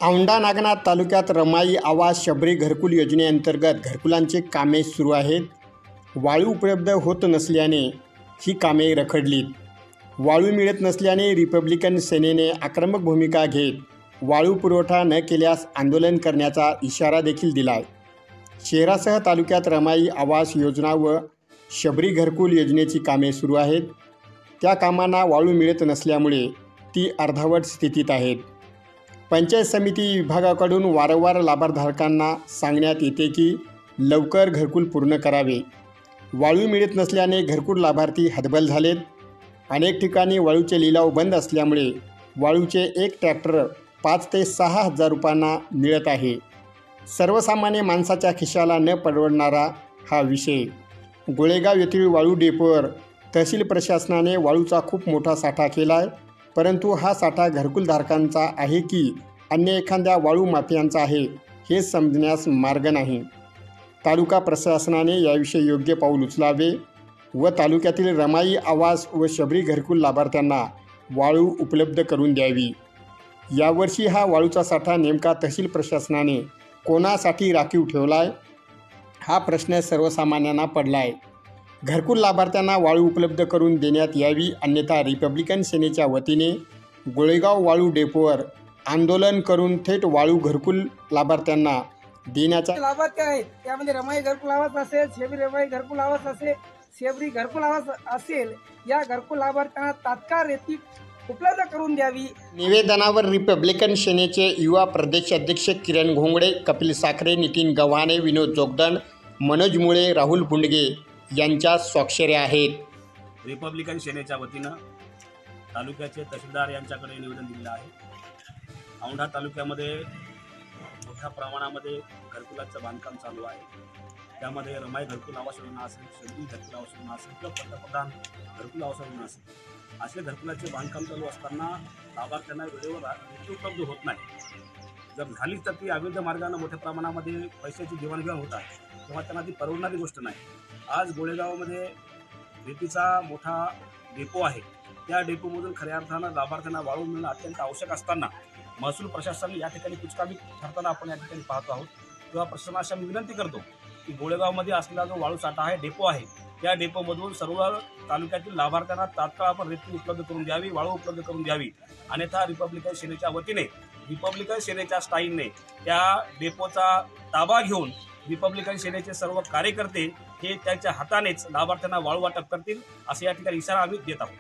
औंढा नागनाथ तालुक्यात रमाई आवास शबरी घरकुल योजनेअंतर्गत घरकुलांची कामे सुरू आहेत. वाळू उपलब्ध होत नसल्याने ही कामे रखडलीत. वाळू मिळत नसल्याने रिपब्लिकन सेनेने आक्रमक भूमिका घेत वाळू पुरवठा न केल्यास आंदोलन करण्याचा इशारा देखील दिलाय. शहरासह तालुक्यात रमाई आवास योजना व शबरी घरकुल योजनेची कामे सुरू आहेत. त्या कामांना वाळू मिळत नसल्यामुळे ती अर्धवट स्थितीत आहेत. पंचायत समिती विभागाकडून वारंवार लाभाधारकांना सांगण्यात येते की लवकर घरकुल पूर्ण करावे. वाळू मिळत नसल्याने घरकुल लाभार्थी हतबल झालेत. अनेक ठिकाणी वाळूचे लिलाव बंद असल्यामुळे वाळूचे एक ट्रॅक्टर 5 ते 6 हजार रुपयांना मिळत आहे. सर्वसामान्य माणसाच्या खिशाला न परवडणारा हा विषय. गोळेगाव येथील वाळू डेपोवर तहसील प्रशासनाने वाळूचा खूप मोठा साठा केला आहे, परंतु हा साठा घरकुलधारकांचा आहे की अन्य एखाद्या वाळू माफियांचा आहे हे समजण्यास मार्ग नाही. तालुका प्रशासनाने याविषयी योग्य पाऊल उचलावे व तालुक्यातील रमाई आवास व शबरी घरकुल लाभार्थ्यांना वाळू उपलब्ध करून द्यावी. यावर्षी हा वाळूचा साठा नेमका तहसील प्रशासनाने कोणासाठी राखीव ठेवला आहे हा प्रश्न सर्वसामान्यांना पडला आहे. घरकुल लाभार्थ्यांना वाळू उपलब्ध करून देण्यात यावी, अन्यथा रिपब्लिकन सेनेच्या वतीने गोळेगाव वाळू डेपोवर आंदोलन करून थेट वाळू घरकुल लाभार्थ्यांना देण्याचा लाभार्थी आहेत. त्यामध्ये रमाई घरकुल आवास असेल, शेबरी रमाई घरकुल आवास असेल, शेबरी घरकुल आवास असेल, या घरकुल लाभार्थ्यांना तात्काळ रेती उपलब्ध करून द्यावी. निवेदनावर रिपब्लिकन सेनेचे युवा प्रदेश अध्यक्ष किरण घोंगडे, कपिल साखरे, नितीन गव्हाणे, विनोद जोगदंड, मनोज मुळे, राहुल बुंडगे यांच्या स्वाक्षऱ्या आहेत. रिपब्लिकन सेनेच्या वतीनं तालुक्याचे तहसीलदार यांच्याकडे निवेदन दिलेलं आहे. औंढा तालुक्यामध्ये मोठ्या प्रमाणामध्ये घरकुलाचं बांधकाम चालू आहे. त्यामध्ये रमाई घरकुल आवास योजना असेल, शबरी घरकुल आवास योजना असेल किंवा पंतप्रधान घरकुल आवास योजना असेल, असे घरकुलाचे बांधकाम चालू असताना लाभार्थ्यांना वेळेवर रेती उपलब्ध होत नाही. जर झालीच तर ती अवैध मार्गाने मोठ्या प्रमाणामध्ये पैशाची देवाणघेवाण होत आहे, तेव्हा त्यांना ती परवडणारी गोष्ट नाही. आज गोळेगावमध्ये रेतीचा मोठा डेपो आहे. त्या डेपोमधून खऱ्या अर्थानं लाभार्थ्यांना वाळू मिळणं अत्यंत आवश्यक असताना महसूल प्रशासन या ठिकाणी कुचकामी ठरताना आपण या ठिकाणी पाहतो आहोत. तेव्हा प्रशासनाशी मी विनंती करतो की गोळेगावमध्ये असलेला जो वाळू साठा आहे, डेपो आहे, त्या डेपोमधून सर्व तालुक्यातील लाभार्थ्यांना तात्काळ आपण रेती उपलब्ध करून द्यावी, वाळू उपलब्ध करून द्यावी. अन्यथा रिपब्लिकन सेनेच्या वतीने, रिपब्लिकन सेनेच्या स्टाईलने त्या डेपोचा ताबा घेऊन रिपब्लिकन सेनेचे सर्व कार्यकर्ते हे त्यांच्या हातानेच लाभार्थ्यांना वाळू वाटप करतील, असे या ठिकाणी इशारा आम्ही देत आहोत.